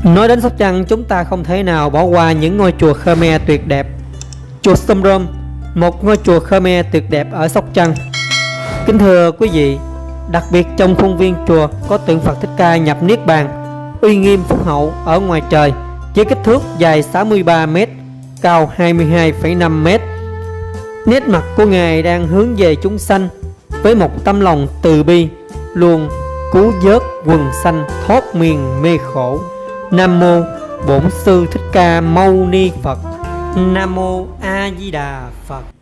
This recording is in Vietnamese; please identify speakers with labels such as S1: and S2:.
S1: Nói đến Sóc Trăng, chúng ta không thể nào bỏ qua những ngôi chùa Khmer tuyệt đẹp. Chùa Sông Rôm, một ngôi chùa Khmer tuyệt đẹp ở Sóc Trăng. Kính thưa quý vị, đặc biệt trong khuôn viên chùa có tượng Phật Thích Ca nhập Niết Bàn, uy nghiêm phúc hậu ở ngoài trời, với kích thước dài 63 m, cao 22,5 m. Nét mặt của Ngài đang hướng về chúng sanh với một tấm lòng từ bi, luôn cứu vớt quần sanh thoát miền mê khổ. Nam mô Bổn Sư Thích Ca Mâu Ni Phật. Nam mô A Di Đà Phật.